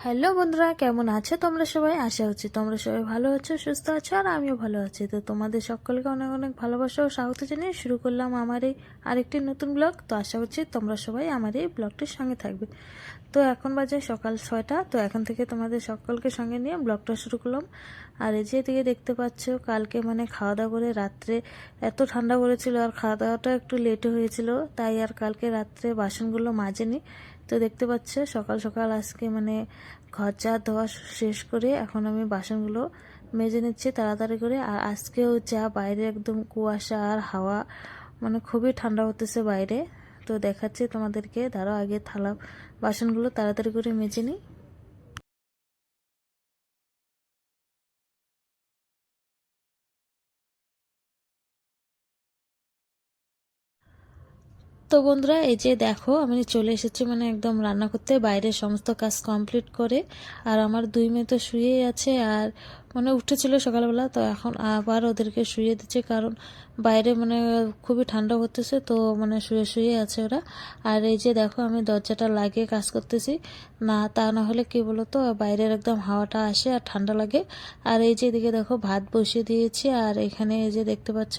Hello বন্ধুরা, কেমন আছো তোমরা সবাই? আশা হচ্ছে তোমরা সবাই ভালো আছো, সুস্থ আছো, আর আমিও ভালো আছি। তো তোমাদের সকলকে অনেক অনেক ভালোবাসা ও স্বাগত জানিয়ে শুরু করলাম আমার এই আরেকটি নতুন ব্লগ। তো আশা করছি তোমরা সবাই আমার এই ব্লগটির সঙ্গে থাকবে। তো এখন বাজে সকাল 6টা। তো এখন থেকে তোমাদের সকলকে সঙ্গে নিয়ে ব্লগটা শুরু করলাম। আর এই যে দিকে দেখতে পাচ্ছ, কালকে খাওয়া দাওয়া করে রাত্রে এত ঠান্ডা পড়েছিল, আর খাওয়া দাওয়াটা একটু লেটে হয়েছিল, তাই আর কালকে রাত্রে বাসনগুলো মাজেনি। তো দেখতে পাচ্ছ সকাল সকাল আজকে ঘর যা ধোয়া শেষ করে এখন আমি বাসনগুলো মেজে নিচ্ছি তাড়াতাড়ি করে। আর আজকেও যা বাইরে একদম কুয়াশা আর হাওয়া, খুবই ঠান্ডা হতেছে বাইরে। তো দেখাচ্ছি তোমাদেরকে, দাঁড়াও আগে থালা বাসনগুলো তাড়াতাড়ি করে মেজে নিই। তো বন্ধুরা, এই যে দেখো আমি চলে এসেছি একদম রান্না করতে, বাইরের সমস্ত কাজ কমপ্লিট করে। আর আমার দুই মেয়ে তো শুয়েই আছে, আর উঠেছিল সকালবেলা, তো এখন আবার ওদেরকে শুয়ে দিচ্ছে, কারণ বাইরে খুবই ঠান্ডা হতেছে, তো শুয়ে শুয়ে আছে ওরা। আর এই যে দেখো আমি দরজাটা লাগিয়ে কাজ করতেছি, না তা না হলে কি বলতো বাইরের একদম হাওয়াটা আসে আর ঠান্ডা লাগে। আর এই যে এদিকে দেখো ভাত বসিয়ে দিয়েছি, আর এখানে এই যে দেখতে পাচ্ছ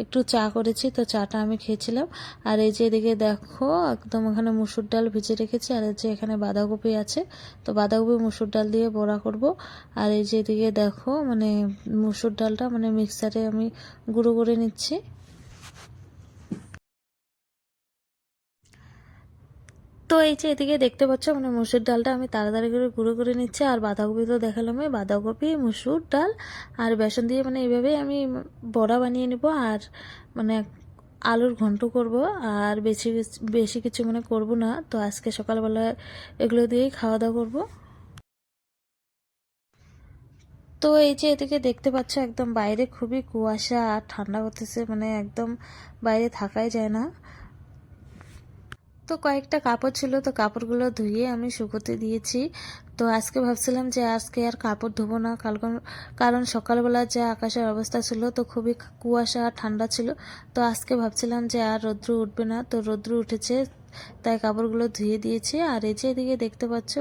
একটু চা করেছি, তো চাটা আমি খেয়েছিলাম। আর এই যে এদিকে দেখো একদম এখানে মুসুর ডাল ভিজে রেখেছি, আর এই যে এখানে বাঁধাকপি আছে, তো বাঁধাকপি মুসুর ডাল দিয়ে বড়া করব। আর এই যে এদিকে দেখো মুসুর ডালটা মিক্সারে আমি গুঁড়ো করে নিচ্ছি। তো এই যে এদিকে দেখতে পাচ্ছ মুসুর ডালটা আমি তাড়াতাড়ি করে গুঁড়ো করে নিচ্ছি। আর বাঁধাকপি তো দেখালাম, বাঁধাকপি মুসুর ডাল আর বেসন দিয়ে এইভাবেই আমি বড়া বানিয়ে নিব। আর মানে আলুর ঘন্ট করব, আর বেশি বেশি কিছু করব না। তো আজকে সকালবেলা এগুলো দিয়েই খাওয়া দাওয়া করব। তো এই যে এদিকে দেখতে পাচ্ছ একদম বাইরে খুবই কুয়াশা আর ঠান্ডা করতেছে, একদম বাইরে থাকাই যায় না। তো কয়েকটা কাপড় ছিল, তো কাপড়গুলো ধুয়ে আমি শুকোতে দিয়েছি। তো আজকে ভাবছিলাম যে আজকে আর কাপড় ধোবো না, কারণ সকালবেলা যে আকাশের অবস্থা ছিল তো খুবই কুয়াশা আর ঠান্ডা ছিল। তো আজকে ভাবছিলাম যে আর রৌদ্র উঠবে না, তো রৌদ্র উঠেছে, তাই কাপড়গুলো ধুয়ে দিয়েছি। আর এই যে এদিকে দেখতে পাচ্ছ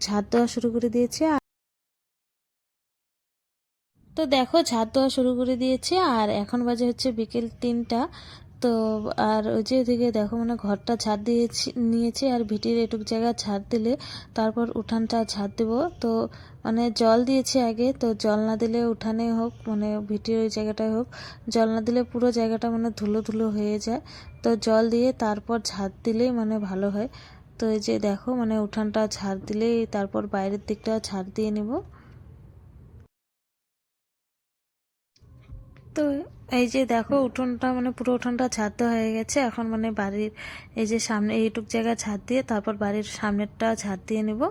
ঝাড় দেওয়া শুরু করে দিয়েছি। তো দেখো ঝাড় দেওয়া শুরু করে দিয়েছে, আর এখন বাজে হচ্ছে বিকেল 3টা। তো আর ওই যে ওদিকে দেখো ঘরটা ঝাড় দিয়েছি নিয়েছি, আর ভিটির এটুক জায়গা ঝাড় দিলে তারপর উঠানটা ঝাড় দেব। তো জল দিয়েছি আগে, তো জল না দিলে উঠানে হোক ভিটির ওই জায়গাটায় হোক, জল না দিলে পুরো জায়গাটা ধুলো ধুলো হয়ে যায়। তো জল দিয়ে তারপর ঝাড় দিলেই ভালো হয়। তো এই যে দেখো উঠানটা ঝাড় দিলেই তারপর বাইরের দিকটা ঝাড় দিয়ে নিব। তো এই যে দেখো উঠোনটা পুরো উঠোনটা ঝাড় দেওয়া হয়ে গেছে। এখন বাড়ির এই যে সামনে এইটুক জায়গা ঝাড় দিয়ে তারপর বাড়ির সামনেরটা ঝাড় দিয়ে নেব।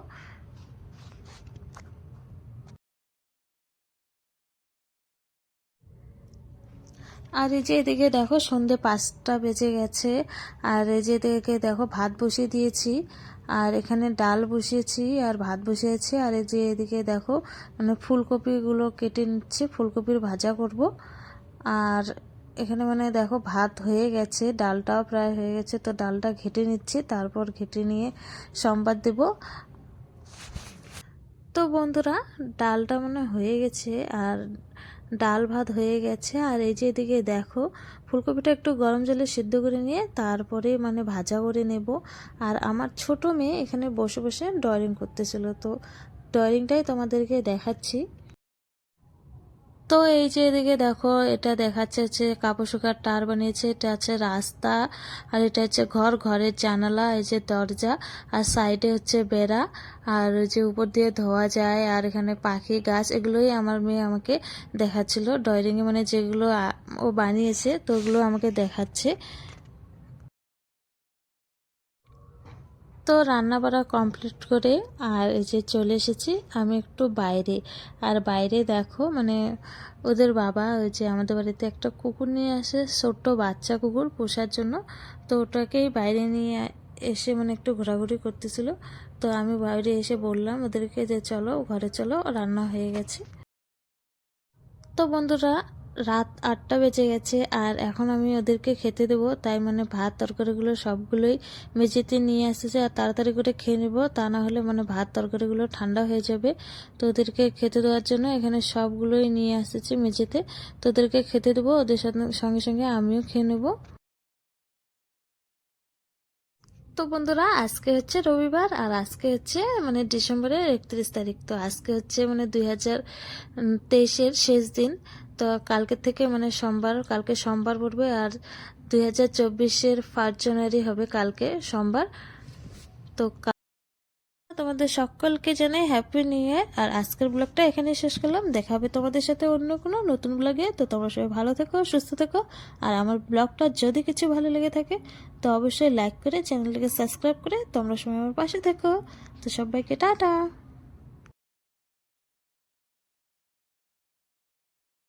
আর এই যে এদিকে দেখো সন্ধে 5টা বেজে গেছে। আর এই যে এদিকে দেখো ভাত বসিয়ে দিয়েছি, আর এখানে ডাল বসিয়েছি আর ভাত বসিয়েছি। আর এই যে এদিকে দেখো ফুলকপিগুলো কেটে নিচ্ছি, ফুলকপির ভাজা করব। আর এখানে দেখো ভাত হয়ে গেছে, ডালটাও প্রায় হয়ে গেছে, তো ডালটা ঘেটে নিচ্ছি, তারপর ঘেটে নিয়ে সম্বাদ দেব। তো বন্ধুরা, ডালটা হয়ে গেছে, আর ডাল ভাত হয়ে গেছে। আর এই যে এদিকে দেখো ফুলকপিটা একটু গরম জলে সিদ্ধ করে নিয়ে তারপরে ভাজা করে নেব। আর আমার ছোট মেয়ে এখানে বসে বসে ড্রয়িং করতেছিল, তো ড্রয়িংটাই তোমাদেরকে দেখাচ্ছি। তো এই যে এদিকে দেখো এটা দেখাচ্ছে হচ্ছে কাপড় শুকার টার বানিয়েছে, এটা হচ্ছে রাস্তা, আর এটা হচ্ছে ঘরের জানালা, এই যে দরজা, আর সাইডে হচ্ছে বেড়া, আর ওই যে উপর দিয়ে ধোয়া যায়। আর এখানে পাখি গাছ, এগুলোই আমার মেয়ে আমাকে দেখাচ্ছিল ড্রয়িংয়ে, যেগুলো ও বানিয়েছে তো ওগুলো আমাকে দেখাচ্ছে। তো রান্না বাড়া কমপ্লিট করে আর এই যে চলে এসেছি আমি একটু বাইরে। আর বাইরে দেখো ওদের বাবা ওই যে আমাদের বাড়িতে একটা কুকুর নিয়ে আসে, ছোট্ট বাচ্চা কুকুর পোষার জন্য। তো ওটাকেই বাইরে নিয়ে এসে একটু ঘোরাঘুরি করতেছিল। তো আমি বাইরে এসে বললাম ওদেরকে যে চলো ঘরে চলো, রান্না হয়ে গেছে। তো বন্ধুরা, রাত 8টা বেজে গেছে আর এখন আমি ওদেরকে খেতে দেবো, তাই মানে ভাত তরকারিগুলো সবগুলোই মেঝেতে নিয়ে এসেছে আর তাড়াতাড়ি করে খেয়ে নেবো, তা না হলে মানে ভাত তরকারিগুলো ঠান্ডা হয়ে যাবে। তো ওদেরকে খেতে দেওয়ার জন্য এখানে সবগুলোই নিয়ে এসেছি মেঝেতে, তো ওদেরকে খেতে দেবো, ওদের সঙ্গে সঙ্গে আমিও খেয়ে নেবো। তো বন্ধুরা, আজকে হচ্ছে রবিবার আর আজকে হচ্ছে মানে ডিসেম্বরের 31 তারিখ। তো আজকে হচ্ছে মানে 2023-এর শেষ দিন। তো কালকে থেকে মানে সোমবার, কালকে সোমবার পড়বে আর 2024-এর 1 জানুয়ারি হবে কালকে সোমবার। তো তোমাদের সকলকে জানাই হ্যাপি নিউ ইয়ার। আর আজকের ব্লগটা এখানে শেষ করলাম, দেখা হবে তোমাদের সাথে অন্য কোনো নতুন ব্লগে। তো তোমরা সবাই ভালো থেকো, সুস্থ থেকো। আর আমার ব্লগটা যদি কিছু ভালো লেগে থাকে তো অবশ্যই লাইক করে চ্যানেলটাকে সাবস্ক্রাইব করে তোমরা সবাই আমার পাশে থেকো। তো সবাইকে টাটা।